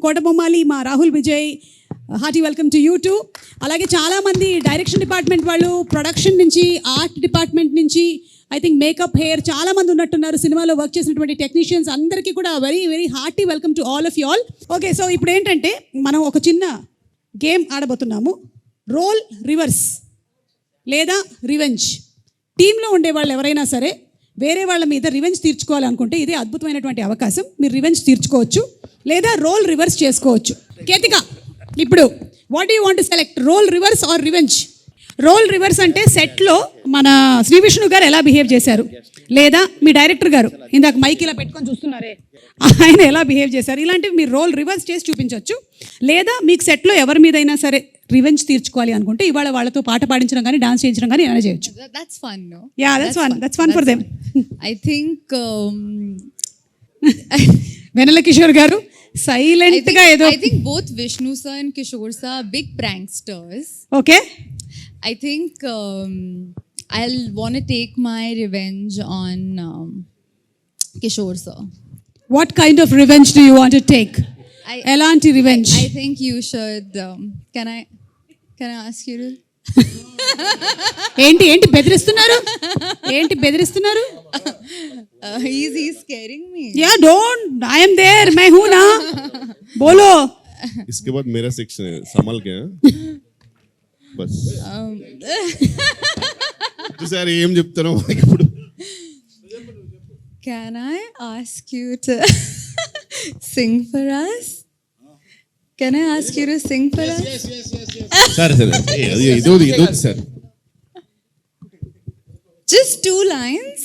కోటబొమ్మాలి, మా Rahul Vijay, hearty welcome to you two. అలాగే చాలామంది డైరెక్షన్ డిపార్ట్మెంట్ వాళ్ళు, ప్రొడక్షన్ నుంచి, ఆర్ట్ డిపార్ట్మెంట్ నుంచి, ఐ థింక్ మేకప్, హెయిర్ చాలామంది ఉన్నట్టున్నారు. సినిమాలో వర్క్ చేసినటువంటి టెక్నీషియన్స్ అందరికీ కూడా very very hearty welcome to all of you all. Okay, so ఇప్పుడు ఏంటంటే మనం ఒక చిన్న గేమ్ ఆడబోతున్నాము. రోల్ రివర్స్ లేదా రివెంజ్. టీంలో ఉండేవాళ్ళు ఎవరైనా సరే వేరే వాళ్ళ మీద రివెంజ్ తీర్చుకోవాలనుకుంటే ఇదే అద్భుతమైనటువంటి అవకాశం. మీరు రివెంజ్ తీర్చుకోవచ్చు లేదా రోల్ రివర్స్ చేసుకోవచ్చు. కేతిక, ఇప్పుడు what do you want to select, role reverse or revenge? Role reverse అంటే సెట్లో మన శ్రీ విష్ణు గారు ఎలా బిహేవ్ చేశారు, లేదా మీ డైరెక్టర్ గారు ఇందాక మైక్ ఇలా పెట్టుకొని చూస్తున్నారే ఆయన ఎలా బిహేవ్ చేశారు, ఇలాంటివి మీరు రోల్ రివర్స్ చేసి చూపించవచ్చు. లేదా మీకు సెట్లో ఎవరి మీదైనా సరే రివెంజ్ తీర్చుకోవాలి అనుకుంటే ఇవాళ వాళ్ళతో పాట పాడించడం కానీ డాన్స్ చేయించడం కానీ ఏమైనా చేయొచ్చు. That's fun, no? Yeah, that's fun for them. I think వెనల Kishore గారు సైలెంట్ గా ఏదో. I think both Vishnu sir and Kishore sir are big pranksters. Okay. I think I'll want to take my revenge on Kishore sir. What kind of revenge do you want to take? Elanti revenge. I think you should. Can I ask you to? ఏంటి బెదిరిస్తున్నారు? He's scaring me. Yeah, don't. I am there. मैं हूँ ना. बोलो. इसके बाद मेरा section है, संभल के बस. సార్ ఏం చెప్తాను ఇప్పుడు? Can I ask you to sing for us? Can I ask you to sing for us? సరే ఇదోది sir. Just 2 lines.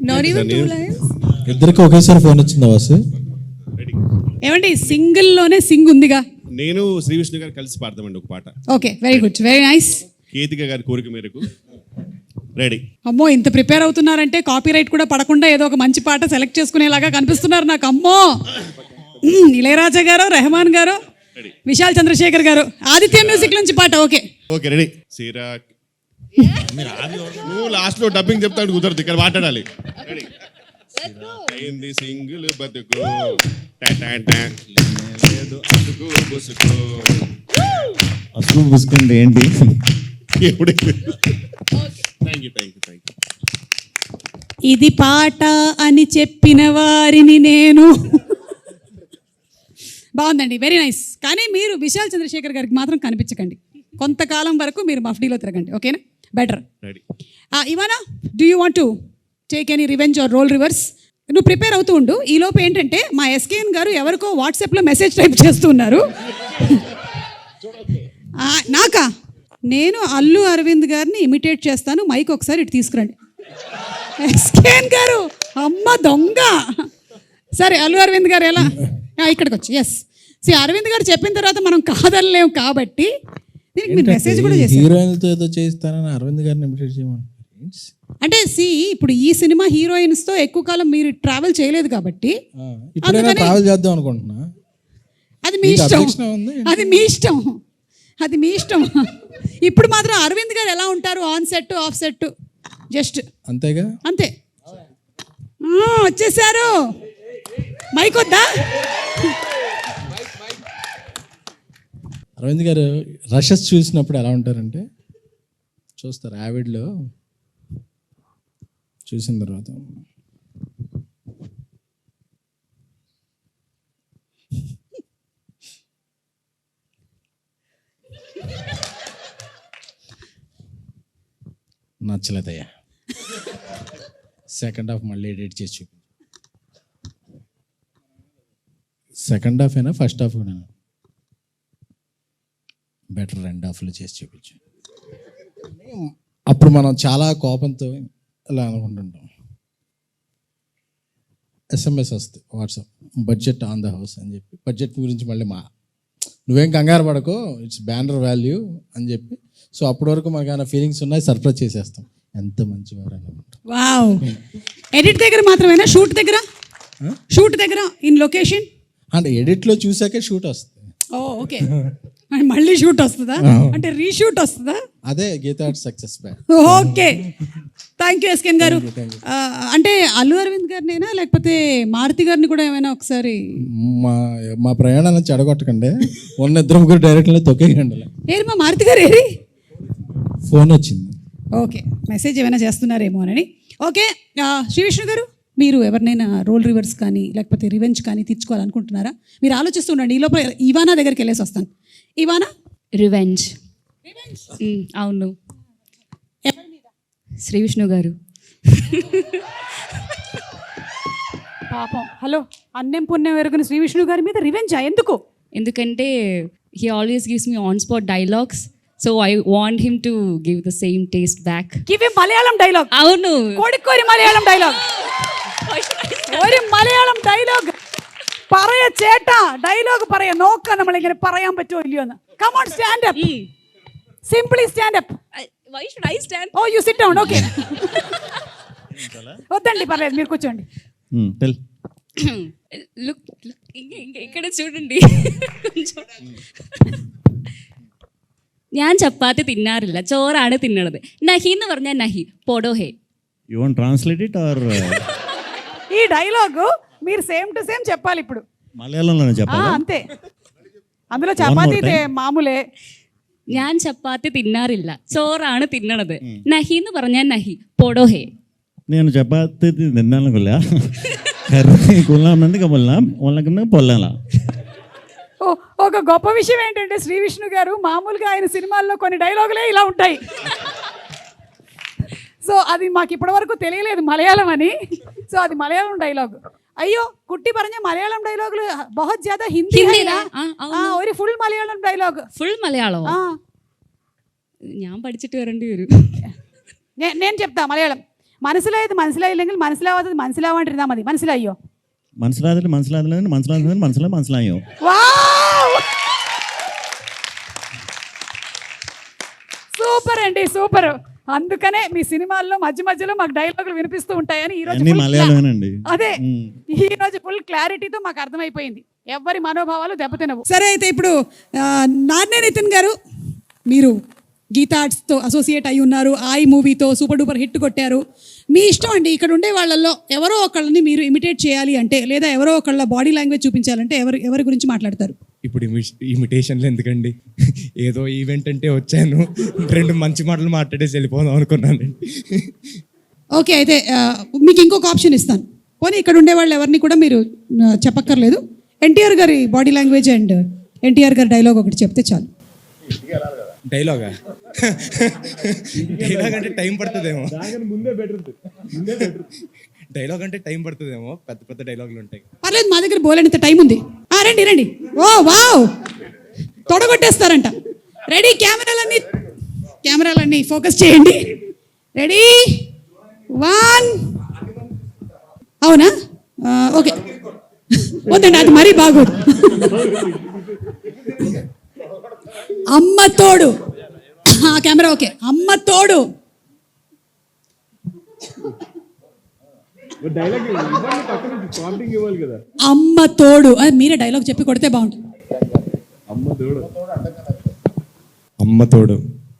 Not even 2 lines. ఇద్దరికి ఒకేసారి ఫోన్ వచ్చిందా వాసు? ఏమండి సింగిల్ లోనే సింగ్ ఉందిగా. నేను శ్రీ విష్ణు గారు కలిసి పాడతామండి ఒక పాట. Okay, very good, very nice. Ketika గారి కోరిక మేరకు రెడీ. అమ్మో, ఇంత ప్రిపేర్ అవుతున్నారంటే కాపీరైట్ కూడా పడకుండా ఏదో ఒక మంచి పాట సెలెక్ట్ చేసుకునేలాగా కనిపిస్తున్నారు నాకు. అమ్మో, ఇళయరాజా గారు, రెహమాన్ గారు, విశాల్ చంద్రశేఖర్ గారు, ఆదిత్య మ్యూజిక్ నుంచి పాట. Okay okay ready. సిరాక్ నువ్వు లాస్ట్ లో డబ్బింగ్ చెప్తాడు, కుదరదు, ఇక్కడ మాట్లాడాలి. అయింది సింగిల్ బతుకు అసలు పుసుకుంటే ఏంటి? ఇది పాట అని చెప్పిన వారిని నేను. బాగుందండి, వెరీ నైస్. కానీ మీరు విశాల్ చంద్రశేఖర్ గారికి మాత్రం కనిపించకండి, కొంతకాలం వరకు మీరు మఫ్డీలో తిరగండి. ఓకేనా? Better. Ivana, do you want to take any revenge or role reverse? నువ్వు ప్రిపేర్ అవుతూ ఉండు. ఈలోపు ఏంటంటే మా ఎస్కేఎన్ గారు ఎవరికో వాట్సాప్లో మెసేజ్ టైప్ చేస్తూ ఉన్నారు. నాకా? నేను అల్లు అరవింద్ గారిని ఇమిటేట్ చేస్తాను, మైక్ ఒకసారి ఇటు తీసుకురండి. ఎస్కేఎన్ గారు, అమ్మ దొంగ. సరే, అల్లు అరవింద్ గారు ఎలా ఇక్కడికి వచ్చి, ఎస్ సి అరవింద్ గారు చెప్పిన తర్వాత మనం కాదనలేము కాబట్టి దీనికి మీరు మెసేజ్ కూడా చేశారు. హీరోయిన్తో ఏదో చేస్తానని అరవింద్ గారిని ఇమిటేట్ చేయమని. అంటే ఇప్పుడు ఈ సినిమా హీరోయిన్స్ తో ఎక్కువ కాలం మీరు ట్రావెల్ చేయలేదు కాబట్టి ట్రావెల్ చేద్దాం అనుకుంటున్నా. అది మీ ఇష్టం, అది మీ ఇష్టం. ఇప్పుడు మాత్రం అరవింద్ గారు ఎలా ఉంటారు, on set of set just అంతేగా, అంతే. వచ్చేసారు, మైక్ వద్దా? అరవింద్ గారు రషెస్ చూసినప్పుడు ఎలా ఉంటారంటే, చూస్తారు యావిడ్లో చూసిన తర్వాత నచ్చలేదయ్యా, సెకండ్ హాఫ్ మళ్ళీ ఎడిట్ చేసి చూపి. సెకండ్ హాఫ్ అయినా ఫస్ట్ హాఫ్ కూడా బెటర్, 2 హాఫ్లు చేసి చూపించు. అప్పుడు మనం చాలా కోపంతో ఇలా అనుకుంటుంటాం. SMS వస్తుంది WhatsApp, budget on the house అని చెప్పి, బడ్జెట్ గురించి మళ్ళీ నువ్వేం కంగారు పడకో, ఇట్స్ బ్యానర్ వాల్యూ అని చెప్పి. సో అప్పటి వరకు మనకు ఏమైనా ఫీలింగ్స్ ఉన్నాయి, సర్ప్రైజ్ చేసేస్తాం. ఎంత మంచివారు అనుకుంటాం. వావ్. ఎడిట్ దగ్గర మాత్రమేనా, షూట్ దగ్గర ఇన్ లొకేషన్ అంటే ఎడిట్లో చూసాకే షూట్ వస్తుంది. ఓకే, మళ్ళీ షూట్ వస్తుందా? అంటే రీషూట్ వస్తుందా? అదే Geetha success back. Okay. Thank you SKN garu. అంటే అల్లు అరవింద్ గారినేనా లేకపోతే మారుతి గారిని కూడా ఏమైనా ఒకసారి మా మా ప్రయాణాలను చెడగొట్టకండి, ఉన్న ఇద్దరు ముగ్గురు డైరెక్ట్లీ తొక్కేయండి. ఏరి మా మారుతి గారు ఏరి? ఫోన్ వచ్చింది. ఓకే, మెసేజ్ ఏమైనా చేస్తున్నారేమో అని. ఓకే, శ్రీ విష్ణు గారు, మీరు ఎవరినైనా రోల్ రివర్స్ కానీ లేకపోతే రివెంజ్ కానీ తీర్చుకోవాలనుకుంటున్నారా? మీరు ఆలోచిస్తుండండి, ఈ లోపల ఇవానా దగ్గరికి వెళ్ళేసి వస్తాను. ఇవానా, రివెంజ్. అవును, శ్రీ విష్ణు గారు. పాపం, హలో, అన్నం పుణ్యం ఎరుగున శ్రీ విష్ణు గారి మీద రివెంజా? ఎందుకు? ఎందుకంటే he always gives me on spot dialogues, so I want him to give the same taste back. Give him Malayalam dialogue. అవును, కోడికోరి మలయాళం ഡയലോഗ്. ഒരു മലയാളം ഡയലോഗ് പറയ ചേട്ടാ, ഡയലോഗ് പറയ, നോക്കാം നമ്മൾ ഇങ്ങനെ പറയാൻ പറ്റുമോ ഇല്ലയോ എന്ന്. Come on, stand up, simply stand up. Why should I stand? Oh you sit down. Okay, వద్దండి పర్లేదు, మీరు కూర్చోండి. టెల్. లుక్, ఇక్కడ చూడండి. ഞാൻ ചപ്പാത്തി തിന്നാറില്ല, ചോറാണ് തിന്നണത്. നഹി എന്ന് പറഞ്ഞാൽ നഹി, പോടോ ഹേ. You want to translate it or ఈ డైలాగ్ మీరు సేమ్ టు సేమ్ చెప్పాలి ఇప్పుడు. మలయాళంలోనే చెప్పాలా? అంతే, అందులో చపాతీ మామూలే. ഞാൻ ചപ്പാത്തി തിന്നാറില്ല, ചോറാണ് തിന്നണത്. നഹി എന്ന് പറഞ്ഞാൽ നഹി, പോടോ హే. నేను చపాతి తిన్నాను కొల్లా కర్రీ కొల్లామంది కొల్లా వాళ్ళకన్నా పొల్లాలా. ఒక గొప్ప విషయం ఏంటంటే శ్రీ విష్ణు గారు మామూలుగా ఆయన సినిమాల్లో కొన్ని డైలాగులే ఇలా ఉంటాయి. సో అది మాకు ఇప్పటివరకు తెలియలేదు మలయాళం అని. సో అది మలయాళం డైలాగ్. అయ్యో കുട്ടി പറഞ്ഞ മലയാളം ഡയലോഗിൽ बहुत ज्यादा ഹിന്ദി ഒരു ഫുൾ മലയാളം ഡയലോഗ്. ഫുൾ മലയാളമോ? ഞാൻ പഠിച്ചിട്ട് വരേണ്ടി വരും. నేను చెప్తా మలయాళం. മനസ്സിലായത് മനസ്സിലായില്ലെങ്കിൽ മനസ്സിലാവാത്തത് മനസ്സിലാവാണ്ടിരുന്നാൽ മതി. മനസ്സിലായോ? മനസ്സിലായോ? సూపర్ అండి, సూపర్. అందుకనే మీ సినిమాల్లో మధ్య మధ్యలో మాకు డైలాగులు వినిపిస్తూ ఉంటాయని ఈ రోజు అదే ఈ రోజు ఫుల్ క్లారిటీతో మాకు అర్థమైపోయింది. ఎవరి మనోభావాలు దెబ్బతినవు. సరే, అయితే ఇప్పుడు నాన్నే నితిన్ గారు, మీరు గీతా ఆర్ట్స్తో అసోసియేట్ అయి ఉన్నారు. ఐ మూవీతో సూపర్ డూపర్ హిట్ కొట్టారు. మీ ఇష్టం అండి, ఇక్కడ ఉండే వాళ్ళల్లో ఎవరో ఒకళ్ళని మీరు ఇమిటేట్ చేయాలి అంటే, లేదా ఎవరో ఒకళ్ళ బాడీ లాంగ్వేజ్ చూపించాలంటే ఎవరి గురించి మాట్లాడతారు? ఇప్పుడు ఇమిటేషన్లు ఎందుకండి, ఏదో ఈవెంట్ అంటే వచ్చాను, 2 మంచి మాటలు మాట్లాడేసి వెళ్ళిపోదాం అనుకున్నానండి. ఓకే, అయితే మీకు ఇంకొక ఆప్షన్ ఇస్తాను. పోనీ ఇక్కడ ఉండే వాళ్ళు ఎవరిని కూడా మీరు చెప్పక్కర్లేదు. ఎన్టీఆర్ గారి బాడీ లాంగ్వేజ్ అండ్ ఎన్టీఆర్ గారి డైలాగ్ ఒకటి చెప్తే చాలు. డైలాగా? డైలాగ్ అంటే టైం పడుతుందేమో. డైలాగ్ అంటే టైం పడుతుందేమో, పెద్ద పెద్ద డైలాగులు ఉంటాయి. పర్లేదు, మా దగ్గర బోలేనంత టైం ఉంది. రండి రండి. ఓ వావ్, తొడగొట్టేస్తారంట. రెడీ, కెమెరాలన్నీ ఫోకస్ చేయండి. రెడీ, 1. అవునా? ఓకే, వద్దండి, అది మరీ బాగోదు. అమ్మ తోడు. Camera okay. అమ్మ తోడు. అమ్మ తోడు. మీరే డైలాగ్ చెప్పి కొడితే బాగుంటుంది. అమ్మ తోడు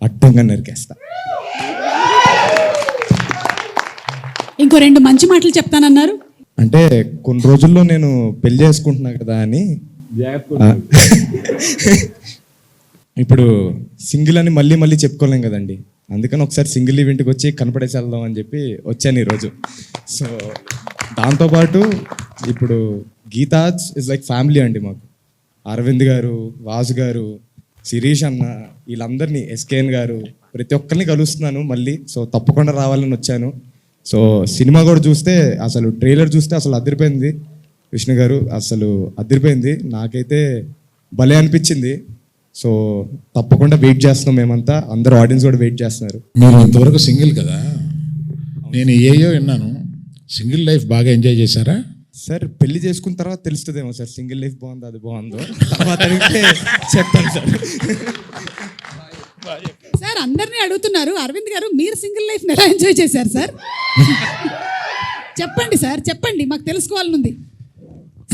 అడ్డంగా నరికేస్తా. ఇంకో 2 మంచి మాటలు చెప్తానన్నారు. అంటే కొన్ని రోజుల్లో నేను పెళ్లి చేసుకుంటున్నా కదా అని. ఇప్పుడు సింగిల్ అని మళ్ళీ చెప్పుకోలేం కదండి, అందుకని ఒకసారి సింగిల్ ఈవెంట్కి వచ్చి కనపడేసి వెళ్దాం అని చెప్పి వచ్చాను ఈరోజు. సో దాంతోపాటు ఇప్పుడు గీతాజ్ ఇస్ లైక్ ఫ్యామిలీ అండి మాకు. అరవింద్ గారు, వాసు గారు, శిరీష్ అన్న, వీళ్ళందరినీ, ఎస్కేఎన్ గారు, ప్రతి ఒక్కరిని కలుస్తున్నాను మళ్ళీ. సో తప్పకుండా రావాలని వచ్చాను. సో సినిమా కూడా చూస్తే, అసలు ట్రైలర్ చూస్తే అసలు అదిరిపోయింది. విష్ణు గారు అసలు అదిరిపోయింది, నాకైతే భలే అనిపించింది. సో తప్పకుండా వెయిట్ చేస్తున్నాం మేమంతా, అందరూ ఆడియన్స్ కూడా వెయిట్ చేస్తున్నారు. మీరు ఇంతవరకు సింగిల్ కదా, నేను ఏయో విన్నాను, సింగిల్ లైఫ్ బాగా ఎంజాయ్ చేశారా? సార్ పెళ్లి చేసుకున్న తర్వాత తెలుస్తుందేమో సార్, సింగిల్ లైఫ్ బాగుందో అది బాగుందో, తర్వాత అడిగితే చెప్తాను సార్. సార్ అందరినీ అడుగుతున్నారు, అరవింద్ గారు మీరు సింగిల్ లైఫ్ ఎలా ఎంజాయ్ చేశారు సార్? చెప్పండి సార్, చెప్పండి, మాకు తెలుసుకోవాలనుంది.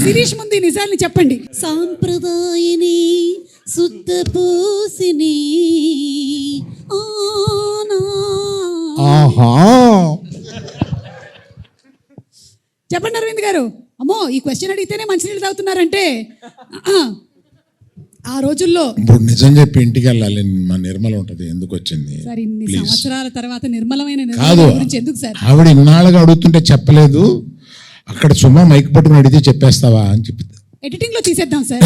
శిరీష్ ముందు నిజాన్ని చెప్పండి. సాంప్రదాయని శుద్ధ పూసిని ఆహా గారు అమ్మో ఈ క్వశ్చన్ అడిగితేనే మంచినీళ్ళు తాగుతున్నారంటే ఆ రోజుల్లో ఇప్పుడు నిజం చెప్పి ఇంటికి వెళ్ళాలి. మా నిర్మల ఉంటది, ఎందుకు వచ్చింది? సార్ ఇన్ని Please. సంవత్సరాల తర్వాత నిర్మలమైన కాదు, నిర్మల గురించి ఎందుకు సార్? ఆవిడ ఇన్నాళ్ళుగా అడుగుతుంటే చెప్పలేదు. అక్కడ సుమా మైక్ పట్టుకుని అడిగితే చెప్పేస్తావా అని చెప్పి ఎడిటింగ్ లో తీసేద్దాం సార్.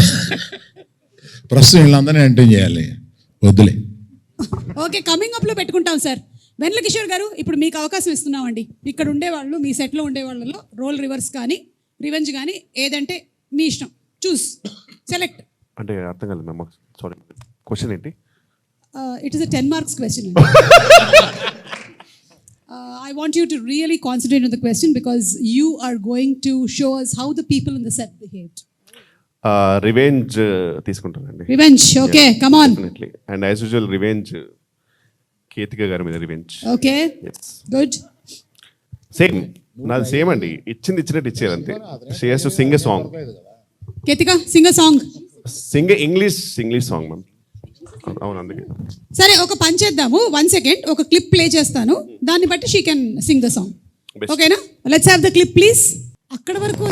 ప్రస్తుతం వీళ్ళందరినీ ఎంటర్ చేయాలి. వద్దులే. ఓకే, కమింగ్ అప్ లో పెట్టుకుంటాం సార్. వెన్నెల కిషోర్ గారు, ఇప్పుడు మీకు అవకాశం ఇస్తున్నామండి. ఇక్కడ ఉండేవాళ్ళు, మీ సెట్లో ఉండే వాళ్ళలో రోల్ రివర్స్ కానీ రివెంజ్ కానీ ఏదంటే మీ ఇష్టం. చూస్, సెలెక్ట్. అంటే అర్థం కాలేదు మ్యామ్, సారీ. క్వశ్చన్ ఏంటి? It is a 10 marks question. I want you to really concentrate on the question because you are going to show us how the people in the set behaved. Revenge తీసుకుంటానండి. Revenge, okay, come on. Definitely. And as usual revenge Ketika గారి మీద revenge. Okay, good. Same నాది same అండి, ఇచ్చినట్టు ఇచ్చేది అంతే. She has to sing a song. Ketika, sing a song. Singh English song ma'am. అవును, అందుకే. సరే, ఒక పని చేద్దాము. 1 second, ఒక క్లిప్ ప్లే చేస్తాను, దాన్ని బట్టి she can sing the song. Best. ఓకేనా? Let's have the clip please. అక్కడ వరకు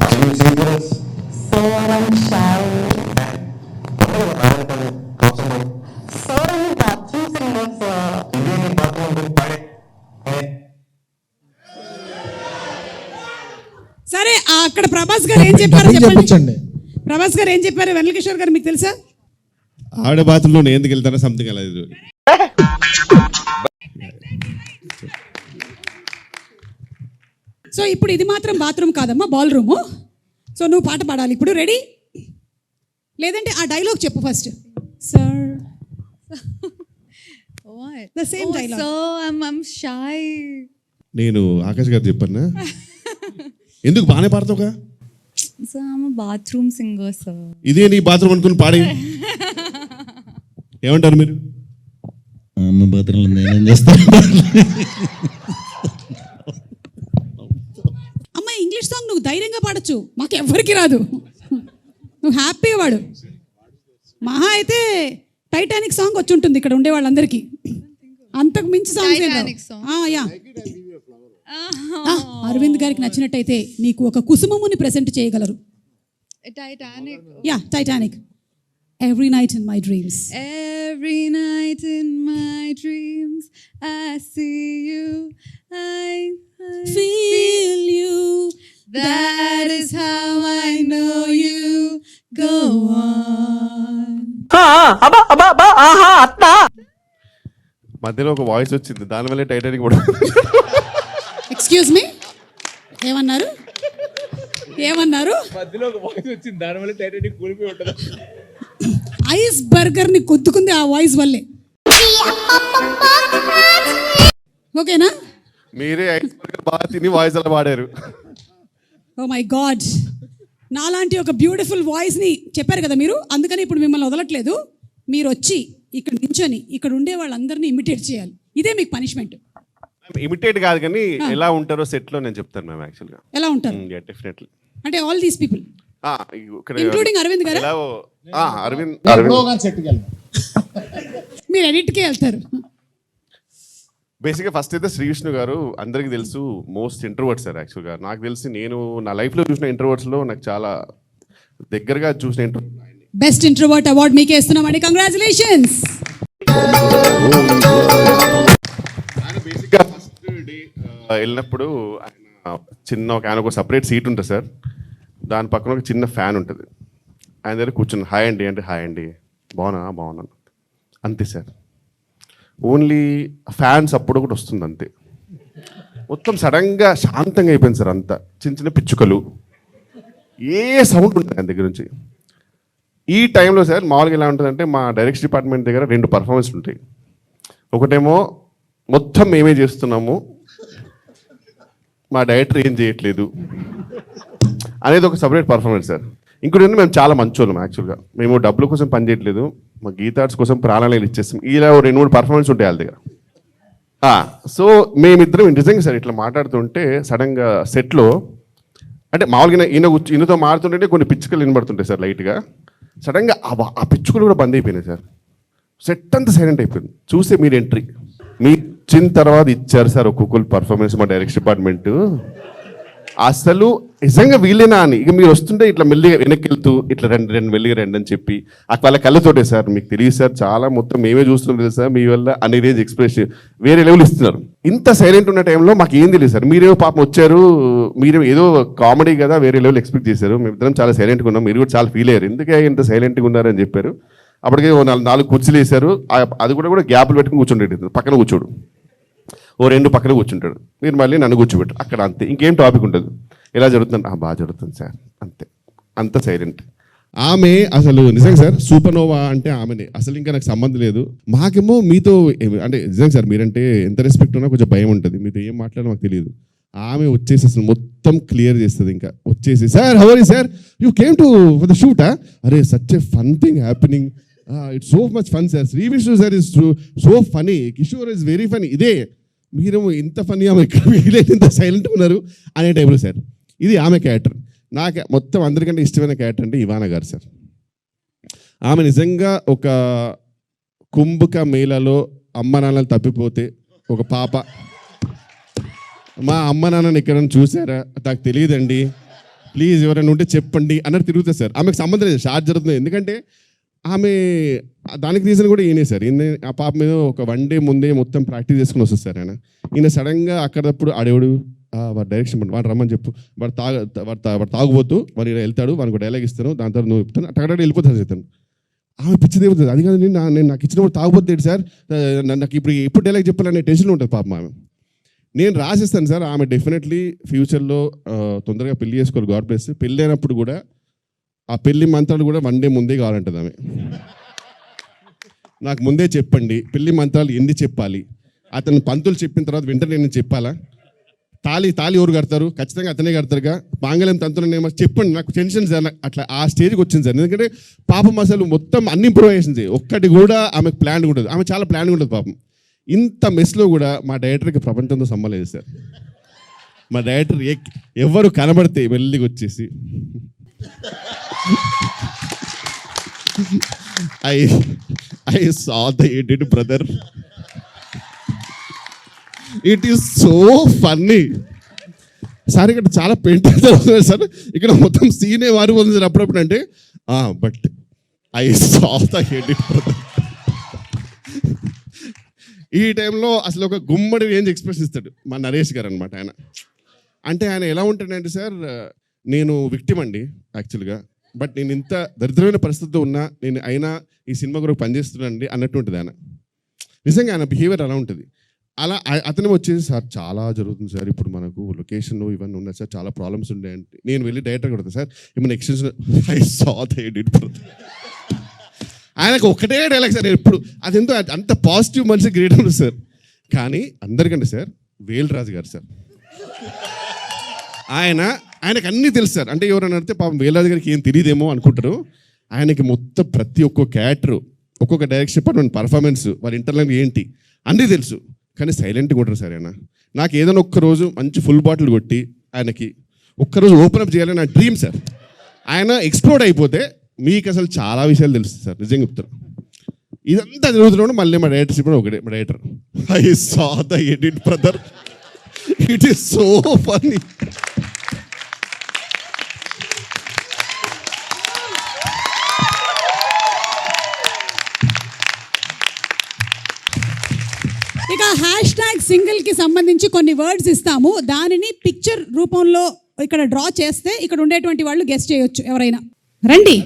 సరే, అక్కడ ప్రభాస్ గారు ఏం చెప్పారు డబ్బింగ్ చెప్పండి. చెప్పించండి. ప్రభాస్ గారు ఏం చెప్పారు? వెన్నెల కిషోర్ గారు మీకు తెలుసా? ఆవిడ బాత్రూంలో నేను ఎందుకు వెళ్తానో సంథింగ్ అలా ఇది. సో ఇప్పుడు ఇది మాత్రం బాత్రూమ్ కాదమ్మా, బాల్ రూము. సో నువ్వు పాట పాడాలి ఇప్పుడు. రెడీ? లేదంటే ఆ డైలాగ్ చెప్పు first. Sir, What? The same dialogue. So I'm shy. నేను ఆకాష్ గారు చెప్పన్నా, ఎందుకు బాగానే పాడతావుగా? So I'm a bathroom singer, sir. ఇదే నీ బాత్రూమ్ అనుకుని పాడి. ఏమంటారు మీరు? అమ్మ బాత్రూంలో నేనేం చేస్తాను? అమ్మ, ఇంగ్లీష్ సాంగ్ నువ్వు ధైర్యంగా పాడొచ్చు, మాకు ఎవ్వరికి రాదు. నువ్వు హ్యాపీగా పాడు. మహా అయితే టైటానిక్ సాంగ్ వచ్చి ఉంటుంది ఇక్కడ ఉండే వాళ్ళందరికీ. అంతకు మించి Titanic song. Songs. Yeah, Aravind గారికి నచ్చినట్టయితే నీకు ఒక కుసుమముని ప్రెజెంట్ చేయగలరు. Titanic. Yeah, Titanic. Every night in my dreams. Every night in my dreams, I see you. I Feel you. That is how I know you. Go on. మధ్యలో ఒక voice వచ్చింది, దానివల్లే టైటానిక్ కూడా. ఎక్స్క్యూజ్ మీ, ఏమన్నారు? ఏమన్నారు? మధ్యలో ఒక voice వచ్చింది, దానివల్ల టైటానిక్ కూలిపోయి ఉంటుంది. ఐస్ బర్గర్ ని కొద్దుకుంది ఆ వాయిస్ వల్లే. ఓకేనా? మీరే బాగా తిని వాయిస్ అలా పాడారు. ఓ మై గాడ్, నాలాంటి ఒక బ్యూటిఫుల్ వాయిస్ ని చెప్పారు కదా మీరు, అందుకని ఇప్పుడు మిమ్మల్ని వదలట్లేదు. మీరు వచ్చి ఇక్కడ నించొని ఇక్కడ ఉండే వాళ్ళందరినీ ఇమిటేట్ చేయాలి. ఇదే మీకు పనిష్మెంట్. ఇమిటేట్ కాదు కానీ ఎలా ఉంటారో సెట్ లో నేను చెప్తాను మ్యామ్. యాక్చువల్గా ఎలా ఉంటారు డెఫినెట్లీ. అంటే ఆల్ దీస్ పీపుల్ ఇక్కడ ఇంక్లూడింగ్ అరవింద్ గారు. అరవింద్ సెట్కి వెళ్ళి మీరు ఎడిట్కే వెళ్తారు. బేసిక్గా ఫస్ట్ అయితే శ్రీ విష్ణు గారు అందరికీ తెలుసు మోస్ట్ ఇంట్రోవర్ట్ సార్. యాక్చువల్గా నాకు తెలిసి నేను నా లైఫ్లో చూసిన ఇంట్రోవర్ట్స్లో నాకు చాలా దగ్గరగా చూసిన ఇంట్రోవర్ట్. బెస్ట్ ఇంట్రోవర్ట్ అవార్డ్ మీకే ఇస్తున్నామండి. కంగ్రాచులేషన్స్. ఆయన బేసిక్గా ఫస్ట్ డే వెళ్ళినప్పుడు ఆయన ఒక సపరేట్ సీట్ ఉంటుంది సార్, దాని పక్కన ఒక చిన్న ఫ్యాన్ ఉంటుంది. ఆయన దగ్గర కూర్చుని హాయ్ అండి అంటే హాయ్ అండి, బాగున్నాను అంతే సార్. ఓన్లీ ఫ్యాన్స్ అప్పుడు ఒకటి వస్తుంది అంతే. మొత్తం సడన్గా శాంతంగా అయిపోయింది సార్. అంతా చిన్న చిన్న పిచ్చుకలు, ఏ సౌండ్ ఉంటుంది ఆయన దగ్గర నుంచి. ఈ టైంలో సార్ మామూలుగా ఎలా ఉంటుందంటే మా డైరెక్షన్ డిపార్ట్మెంట్ దగ్గర 2 పర్ఫార్మెన్స్ ఉంటాయి. ఒకటేమో మొత్తం మేమే చేస్తున్నాము, మా డైరెక్టర్ ఏం చేయట్లేదు అనేది ఒక సపరేట్ పర్ఫార్మెన్స్ సార్. ఇంకోటి మేము చాలా మంచోళ్ళం యాక్చువల్గా. మేము డబ్బుల కోసం పని చేయట్లేదు, మా గీతార్ట్స్ కోసం ప్రాణాలు ఇచ్చేస్తాం. ఇలా 2-3 పర్ఫార్మెన్స్ ఉంటాయి వాళ్ళ దగ్గర. సో మేమిద్దరం నిజంగా సార్ ఇట్లా మాట్లాడుతుంటే సడన్గా సెట్లో అంటే మామూలుగా ఈయనతో మారుతుంటే కొన్ని పిచ్చుకలు వినబడుతుంటాయి సార్ లైట్గా. సడన్గా ఆ పిచ్చుకలు కూడా బంద్ అయిపోయినాయి సార్. సెట్ అంతా సైలెంట్ అయిపోయింది. చూస్తే మీరు ఎంట్రీ మీ వచ్చిన తర్వాత ఇచ్చారు సార్ ఒక్కొక్కరు పర్ఫార్మెన్స్ మా డైరెక్షన్ డిపార్ట్మెంట్. అసలు నిజంగా వీళ్ళేనా అని. ఇక మీరు వస్తుంటే ఇట్లా మెల్లిగా వెనక్కి వెళ్తూ ఇట్లా రెండు మెల్లిగా రండి అని చెప్పి వాళ్ళ కళ్ళతోటే సార్ మీకు తెలియదు సార్ చాలా మొత్తం మేమే చూస్తున్నాం తెలుసు సార్ మీ వల్ల అనే రేంజ్ ఎక్స్ప్రెషన్ వేరే లెవెల్ ఇస్తున్నారు. ఇంత సైలెంట్ ఉన్న టైంలో మాకు ఏం తెలియదు సార్. మీరేమో పాపం వచ్చారు, మీరు ఏదో కామెడీ కదా వేరే లెవెల్ ఎక్స్పెక్ట్ చేశారు. మేమిద్దరం చాలా సైలెంట్గా ఉన్నాం, మీరు కూడా చాలా ఫీల్ అయ్యారు ఎందుకే ఇంత సైలెంట్గా ఉన్నారని చెప్పారు. అప్పటికే 4 కుర్చీలు వేశారు, అది కూడా గ్యాప్లు పెట్టుకుని కూర్చుంటాడు, పక్కన కూర్చోడు, ఓ 2 పక్కన కూర్చుంటాడు. మీరు మళ్ళీ నన్ను కూర్చోబెట్టారు అక్కడ, అంతే. ఇంకేం టాపిక్ ఉంటుంది. ఎలా జరుగుతుంది? బాగా జరుగుతుంది సార్, అంతే. అంత సైలెంట్. ఆమె అసలు నిజంగా సార్ సూపర్నోవా అంటే ఆమెనే, అసలు ఇంకా నాకు సంబంధం లేదు. మాకేమో మీతో అంటే నిజంగా సార్ మీరంటే ఎంత రెస్పెక్ట్ ఉన్నా కొంచెం భయం ఉంటుంది, మీతో ఏం మాట్లాడో మాకు తెలియదు. ఆమె వచ్చేసి అసలు మొత్తం క్లియర్ చేస్తుంది. ఇంకా వచ్చేసి sir how are you sir, you came to for the షూటా, అరే such a fun thing happening, it's so much fun sir, Sri Vishnu sir is so funny, Kishore is very funny. ఇదే మీరేమో ఇంత ఫనీ, ఆమె వీలైతే ఇంత సైలెంట్గా ఉన్నారు అనే టైంలో సార్. ఇది ఆమె క్యారెక్టర్. నాకు మొత్తం అందరికంటే ఇష్టమైన క్యారెక్టర్ అంటే ఇవానా గారు సార్. ఆమె నిజంగా ఒక కుంభక మేళలో అమ్మ నాన్నలు తప్పిపోతే ఒక పాప, మా అమ్మ నాన్నని ఎక్కడైనా చూసారా, నాకు తెలియదండి, ప్లీజ్ ఎవరైనా ఉంటే చెప్పండి అన్నట్టు తిరుగుతుంది సార్. ఆమెకు సంబంధం లేదు, షార్ట్ జరుగుతుంది. ఎందుకంటే ఆమె దానికి రీజన్ కూడా ఈయనే సార్. ఈయన ఆ పాప మీద ఒక 1 డే ముందే మొత్తం ప్రాక్టీస్ చేసుకుని వస్తుంది సార్. ఈయన సడన్గా అక్కడప్పుడు ఆడేవాడు వాడు డైరెక్షన్ వాడు రమ్మని చెప్పు, వాడు తాగుబోతూ వాడు వెళ్తాడు, వాడికి డైలాగ్ ఇస్తాను, దాని తర్వాత నువ్వు చెప్తాను, అక్కడ వెళ్ళిపోతాను చెప్తాను. ఆమె పిచ్చిది ఏమవుతుంది, అది కాదు నేను నాకు ఇచ్చినప్పుడు తాగుబోతుంది సార్, నాకు ఇప్పుడు డైలాగ్ చెప్పాలనే టెన్షన్ ఉంటుంది పాపం ఆమె. నేను రాసిస్తాను సార్. ఆమె డెఫినెట్లీ ఫ్యూచర్లో తొందరగా పెళ్లి చేసుకోవాలి, గాడ్ బ్లెస్. పెళ్ళి అయినప్పుడు కూడా ఆ పెళ్లి మంత్రాలు కూడా 1 డే ముందే కావాలంటుంది ఆమె. నాకు ముందే చెప్పండి పెళ్లి మంత్రాలు ఎన్ని చెప్పాలి, అతను పంతులు చెప్పిన తర్వాత వెంటనే నేను చెప్పాలా, తాళి ఎవరు కడతారు, ఖచ్చితంగా అతనే కడతారుగా, మాంగళ్యం తంతులనేమో చెప్పండి, నాకు టెన్షన్ సార్. అట్లా ఆ స్టేజ్కి వచ్చింది సార్. ఎందుకంటే పాపం అసలు మొత్తం అన్ని ఇంప్రూవైజేషన్స్, ఒక్కటి కూడా ఆమెకు ప్లాన్ ఉంటుంది. ఆమె చాలా ప్లాన్ ఉంటుంది పాపం. ఇంత మెస్లో కూడా మా డైరెక్టర్కి ప్రపంచంతో సంబంధం సార్. మా డైరెక్టర్ ఎవరు కనబడితే వెళ్ళికి వచ్చేసి I saw the edit, brother. It is so funny. Sir ఇక్కడ చాలా పెయింట్ అవుతుంది సార్, ఇక్కడ మొత్తం సీనే వారి ఉంది సార్ అప్పుడప్పుడు. అంటే but I saw the edit, brother. ఈ టైంలో అసలు ఒక గుమ్మడి రేంజ్ ఎక్స్ప్రెస్ ఇస్తాడు మా నరేష్ గారు అనమాట. ఆయన అంటే ఆయన ఎలా ఉంటాడంటే సార్, నేను విక్టిమ్ అండి యాక్చువల్గా, బట్ నేను ఇంత దరిద్రమైన పరిస్థితిలో ఉన్నా నేను అయినా ఈ సినిమా కొరకు పనిచేస్తున్నానండి అన్నట్టు ఉంటుంది ఆయన. నిజంగా ఆయన బిహేవియర్ అలా ఉంటుంది. అలా అతను వచ్చేసి సార్ చాలా జరుగుతుంది సార్, ఇప్పుడు మనకు లొకేషన్లో ఇవన్నీ ఉన్నాయి సార్, చాలా ప్రాబ్లమ్స్ ఉన్నాయంటే నేను వెళ్ళి డైరెక్టర్ కొడతాను సార్, ఏమైనా extension I saw the edit. ఆయనకు ఒకటే డైలాగ్ సార్ ఎప్పుడు, అదెంతో అంత పాజిటివ్ మనిషి గ్రేట్ ఉంది సార్. కానీ అందరికంటే సార్ వేల్రాజు గారు సార్, ఆయనకు అన్నీ తెలుసు సార్. అంటే ఎవరైనా అడిగితే పాపం వేల్రాజు గారికి ఏం తెలియదేమో అనుకుంటారు. ఆయనకి మొత్తం ప్రతి ఒక్క క్యారెక్టర్, ఒక్కొక్క డైరెక్షన్ డిపార్ట్మెంట్ పర్ఫార్మెన్స్, వాళ్ళ ఇంటర్నల్ ఏంటి అన్నీ తెలుసు. కానీ సైలెంట్గా ఉంటారు సార్ ఆయన. నాకు ఏదైనా ఒక్కరోజు మంచి ఫుల్ బాటిల్ కొట్టి ఆయనకి ఒక్కరోజు ఓపెన్ అప్ చేయాలని నా డ్రీమ్ సార్. ఆయన ఎక్స్ప్లోర్డ్ అయిపోతే మీకు అసలు చాలా విషయాలు తెలుస్తుంది సార్, నిజంగా చెప్తారు. ఇదంతా జరుగుతున్నప్పుడు మళ్ళీ మా డైరెక్టర్ ఇప్పుడు ఒకటే, మా director I saw the edit, brother. It is so funny. ఇక #సింగిల్కి సంబంధించి కొన్ని వర్డ్స్ ఇస్తాము, దానిని పిక్చర్ రూపంలో ఇక్కడ డ్రా చేస్తే ఇక్కడ ఉండేటువంటి వాళ్ళు గెస్ట్ చేయొచ్చు. ఎవరైనా రండి.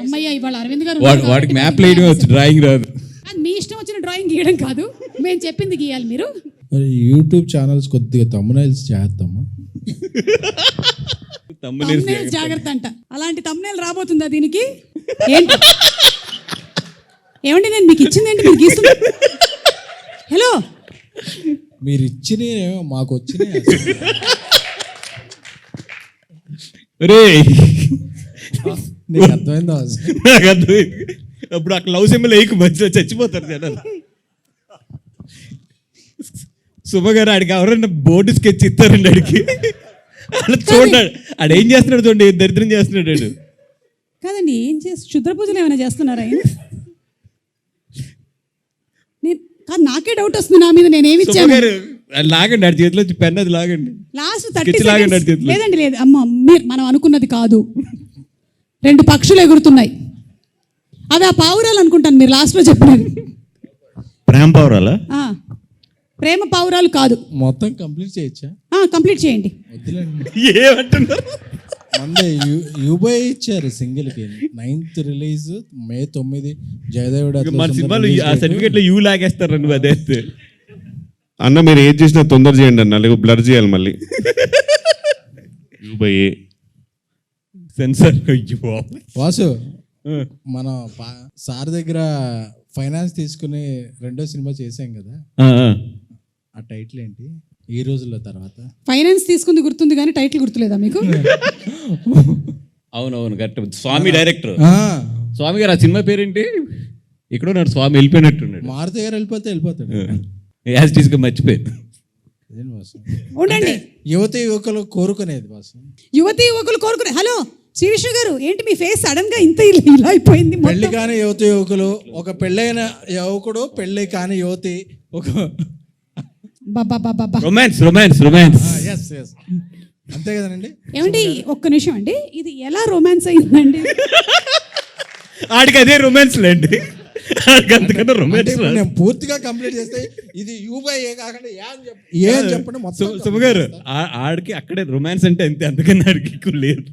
అమ్మయ్య, ఇవాళ అరవింద్ గారు వాడికి మ్యాప్ వేయడం వచ్చు, డ్రాయింగ్ రాదు. అది మీ ఇష్టం వచ్చిన డ్రాయింగ్ గీయడం కాదు, మేము చెప్పింది గీయాలి మీరు. మరి యూట్యూబ్ ఛానల్స్ కొద్దిగా తమ్మునైల్స్ చేద్దామా? thumbnails జాగ్రత్త అంట. అలాంటి తమ్మునేల్ రాబోతుందా దీనికి? ఏంటి ఏమండి నేను మీకు ఇచ్చిందేంటి, మీరు గీస్తున్నా? హలో, మీరు ఇచ్చిన మాకు వచ్చినాయి. రే నీకు అర్థమైందా? నాకు అర్థమైంది. అప్పుడు అక్కడ లవ్ సింబల్ వేయకు, మంచిగా చచ్చిపోతారు జనాలు. శుభ గారు ఆడికి ఎవరైనా బోర్డు స్కెచ్ ఇస్తారండి ఆడికి, అలా చూడండి ఆడు ఏం చేస్తున్నాడు చూడండి, దరిద్రం చేస్తున్నాడు ఆడు. కాదండి, ఏం చేసి క్షుద్ర పూజలు ఏమైనా చేస్తున్నారా ఆయన? కాదు, నాకే డౌట్ వస్తుంది నా మీద, నేనేమి ఇచ్చాను? లాగండి ఆడి చేతిలో పెన్ అది లాగండి. లాస్ట్ Sketch 30 లాగండి seconds. ఆడి చేతిలో. లేదండి లేదు అమ్మ మనం అనుకున్నది కాదు. 2 పక్షులు ఎగురుతున్నాయి. అవి ఆ పావురాలు అనుకుంటాను మీరు లాస్ట్లో చెప్పినది. ప్రేమ పౌరాలా? ప్రేమ పావురాలు కాదు. మొత్తం కంప్లీట్ చేయొచ్చా? కంప్లీట్ చేయండి. వద్దులేండి. ఏమంటున్నారు? మందే యూబై ఇచ్చారు సింగిల్కి. 9th రిలీజ్ May 9 జయదేవుడు మన సినిమాలో ఆ సర్టిఫికేట్లో యూ లాగేస్తారు నువ్వు అదే. అన్న మీరు ఏది చేసినా తొందర చేయండి అన్న, లేకపోతే బ్లర్ చేయాలి మళ్ళీ. యూబై సెన్సర్. వాసు మన సార్ దగ్గర ఫైనాన్స్ తీసుకుని 2వ సినిమా చేసాం కదా, ఆ టైటిల్ ఏంటి ఈ రోజుల్లో తర్వాత? ఫైనాన్స్ తీసుకుంది గుర్తుంది కానీ టైటిల్ గుర్తులేదా మీకు? అవునవును కరెక్ట్. స్వామి డైరెక్టర్ స్వామి గారు. ఆ సినిమా పేరేంటి? ఇక్కడ ఉన్నాడు స్వామి, వెళ్ళిపోయినట్టున్నాడు. మారుతి గారు వెళ్ళిపోతాడు. యాజ్ టీస్గా మర్చిపోయాడు. ఉండండి. యువతి యువకులు కోరుకునేది బాసు. యువతి యువకులు కోరుకునే. హలో శ్రీ విష్ణు గారు, ఏంటి మీ ఫేస్ సడన్ గా ఇంత ఇలా అయిపోయింది? పెళ్లి కాని యువతి యువకులు, ఒక పెళ్ళైన యువకుడు, పెళ్లి కాని యువతి, ఒక రొమాన్స్ రొమాన్స్ రొమాన్స్. ఎస్ అంతే కదండి. ఏమండి ఒక్క నిమిషం అండి, ఇది ఎలా రొమాన్స్ అయిందండి? ఆడికి అదే రొమాన్స్ లేండి. అంతకన్నా రొమాన్స్. నేను పూర్తిగా కంప్లీట్ చేస్తే ఇది యూబై కాకుండా ఏం చెప్పండి మొత్తం. సుమగారు ఆడికి అక్కడే రొమాన్స్ అంటే అంతే, అందుకని ఆడికి ఎక్కువ లేదు.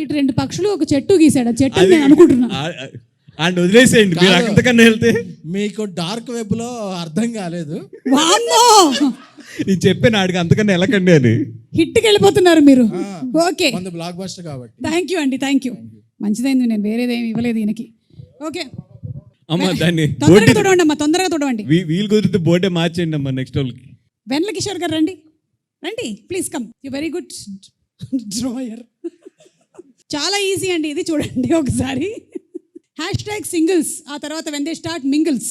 ఇటు 2 పక్షులు ఒక చెట్టు గీసాడు, ఆ చెట్టు నేను అనుకుంటున్నా. అండ్ వదిలేసేయండి మీరు అంతకన్నా వెళ్తే. మీకు డార్క్ వెబ్ లో అర్థం కాలేదు. వామ్మో నేను చెప్పాను ఆడికి అంతకన్నా వెళ్ళకండి అని. హిట్కి వెళ్ళిపోతున్నారు మీరు. ఓకే, బ్లాక్ బస్టర్ కాబట్టి. థ్యాంక్ యూ అండి, థ్యాంక్ యూ. మంచిదైంది, నేను వేరేదేమి ఇవ్వలేదు ఈయనకి. ఓకే అమ్మా దాన్ని తొందరగా తొడవండి అమ్మా, తొందరగా తొడవండి. వీలు కుదిరితే బోర్డే మార్చేయండి అమ్మా నెక్స్ట్ వాళ్ళకి. వెన్నెల కిషోర్ గారు రండి, రండి please come. You very good drawer. చాలా ఈజీ అండి ఇది, చూడండి ఒకసారి. #singles, ఆ తర్వాత when they start mingles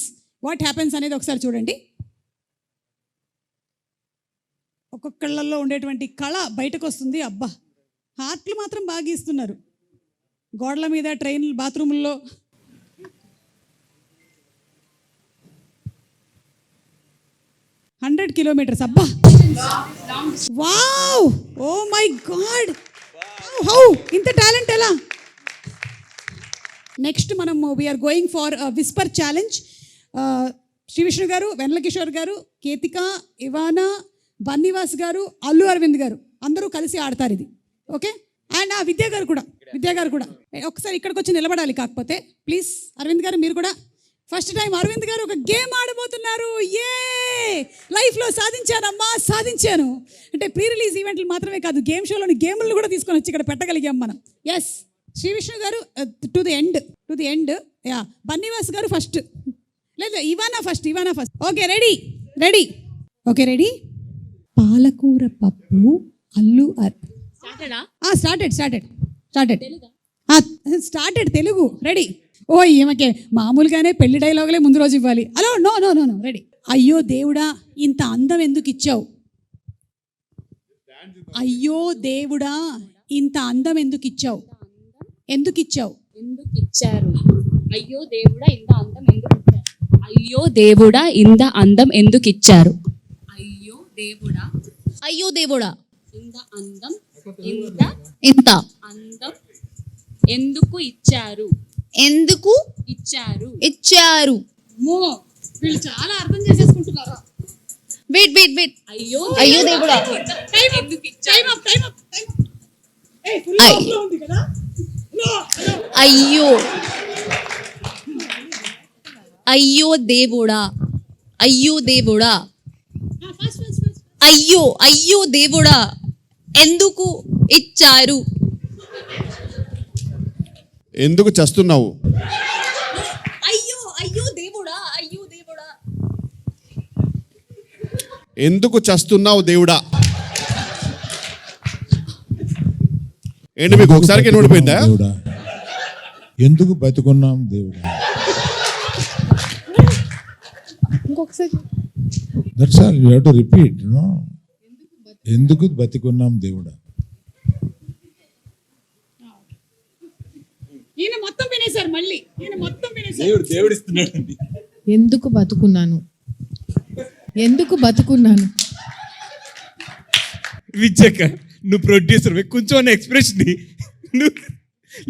what happens అనేది ఒకసారి చూడండి. ఒక్కొక్కళ్ళల్లో ఉండేటువంటి కళ బయటకు వస్తుంది. అబ్బా, హార్ట్లు మాత్రం బాగా ఇస్తున్నారు. గోడల మీద, ట్రైన్, బాత్రూముల్లో. $100 kilometers. అబ్బా, wow, oh my god, how ఇంత టాలెంట్ ఎలా? నెక్స్ట్ మనం we are going for whisper challenge. Shri Vishnu గారు, వెన్నెల కిషోర్ గారు, కేతిక, ఇవానా, బన్నీవాస్ గారు, అల్లు అరవింద్ గారు అందరూ కలిసి ఆడతారు ఇది. ఓకే, అండ్ విద్యా గారు కూడా ఒకసారి ఇక్కడికి వచ్చి నిలబడాలి. కాకపోతే ప్లీజ్ అరవింద్ గారు మీరు కూడా. ఫస్ట్ టైం అరవింద్ గారు ఒక గేమ్ ఆడబోతున్నారు. లైఫ్లో సాధించానమ్మా, సాధించాను అంటే ప్రీ రిలీజ్ ఈవెంట్లు మాత్రమే కాదు, గేమ్ షోలోని గేములను కూడా తీసుకొని వచ్చి ఇక్కడ పెట్టగలిగాం మనం. Yes, Sri Vishnu garu to the end. Yeah, Bunny Vas garu first, లేదు Ivana first. Okay, ready. Okay, ready. పాలకూర పప్పు అల్లు స్టార్టెడ్ తెలుగు. రెడీ. ఓ ఈమెకే మామూలుగానే పెళ్లి డైలాగులే ముందు రోజు ఇవ్వాలి. Hello, no, ready. అయ్యో దేవుడా ఇంత అందం ఎందుకు ఇచ్చావు? అయ్యో దేవుడా ఇంత అందం ఎందుకు ఇచ్చావు? అయ్యో దేవుడా ఇంత అందం ఎందుకు ఇచ్చారు? అయ్యో దేవుడా ఇంత అందం ఎందుకు ఇచ్చారు? అయ్యో దేవుడా ఇంత అందం ఎందుకు ఇచ్చారు? వీళ్ళు చాలా అర్థం చేసేసుకుంటున్నారు. వెయిట్. అయ్యో దేవుడా. అయ్యో దేవుడా ఎందుకు ఇచ్చారు? ఎందుకు చస్తున్నావు? అయ్యో దేవుడా ఎందుకు చస్తున్నావు దేవుడా? ఏంటి మీకు ఒకసారికి ఎన్నుడిపోయిందా? దేవుడా ఎందుకు బతుకున్నాం దేవుడా? ఇంకొకసారి. That's all you have to repeat. No, ఎందుకు బతుకున్నాం దేవుడా? ఈయన మొత్తం వినేశారు. మళ్ళీ ఈయన మొత్తం వినేశారు. దేవుడు ఇస్తున్నాడు. ఎందుకు బతుకున్నాను విచ్చక్క నువ్వు ప్రొడ్యూసర్ కొంచెం ఎక్స్ప్రెషన్ నువ్వు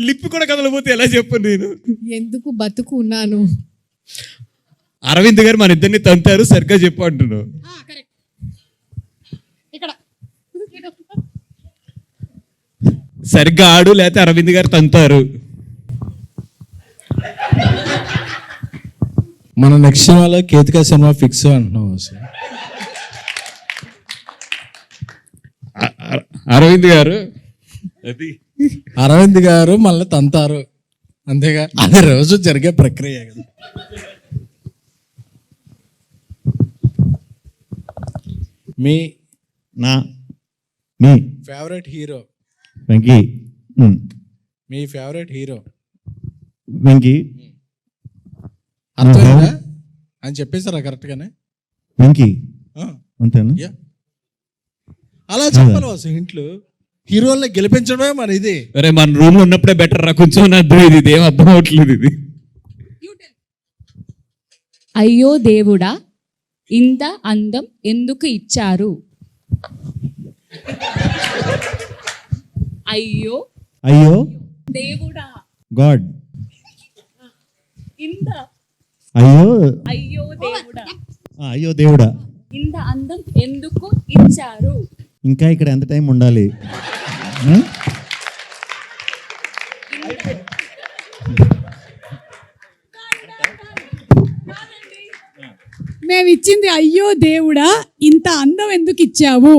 లిప్ కూడా కదలపోతే ఎలా చెప్పను నేను. ఎందుకు బతుకు ఉన్నాను. అరవింద్ గారు మన ఇద్దరిని తంతారు సరిగ్గా చెప్పు అంటున్నావు. సరిగ్గా ఆడు లేకపోతే అరవింద్ గారు తంతారు. మన నెక్స్ట్ సినిమాలో కేతికా సినిమా ఫిక్స్ అంటున్నాం అసలు. అరవింద్ గారు అరవింద్ గారు మళ్ళీ తంతారు అంతేగా, అది రోజు జరిగే ప్రక్రియ కదా. మీ మీ ఫేవరెట్ హీరో వెంకీ. మీ ఫేవరెట్ హీరో వెంకీ అర్థమైందా అని చెప్పేశారా కరెక్ట్గానే? వెంకీ ఆ, అంతేనా? యా. అలా చెప్పాలి అసలు ఇంట్లో హీరోల్ని గెలిపించడమే మన ఇది. అరే మన రూమ్ లో ఉన్నప్పుడే బెటర్ రా, కొంచెం అర్థం ఇది ఏం అర్థం అవట్లేదు ఇది. అయ్యో దేవుడా ఇంత అందం ఎందుకు ఇచ్చారు. అయ్యో అయ్యో దేవుడా గాడ్. ఇంత అయ్యో అయ్యో దేవుడా అయ్యో దేవుడా ఇంత అందం ఎందుకు ఇచ్చారు. ఇంకా ఇక్కడ ఎంత టైం ఉండాలి? మేము ఇచ్చింది అయ్యో దేవుడా ఇంత అందం ఎందుకు ఇచ్చావు,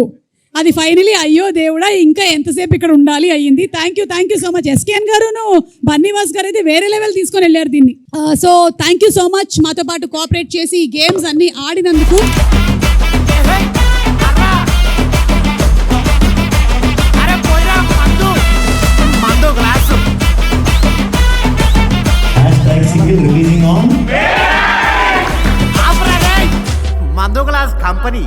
అది ఫైనలీ అయ్యో దేవుడా ఇంకా ఎంతసేపు ఇక్కడ ఉండాలి అయ్యింది. Thank you so much. SKN గారును బన్నీవాస్ గారు అయితే వేరే లెవెల్ తీసుకొని వెళ్ళారు దీన్ని. So thank you so much మాతో పాటు కోఆపరేట్ చేసి ఈ గేమ్స్ అన్ని ఆడినందుకు. మందు గ్లాస్ కంపెనీ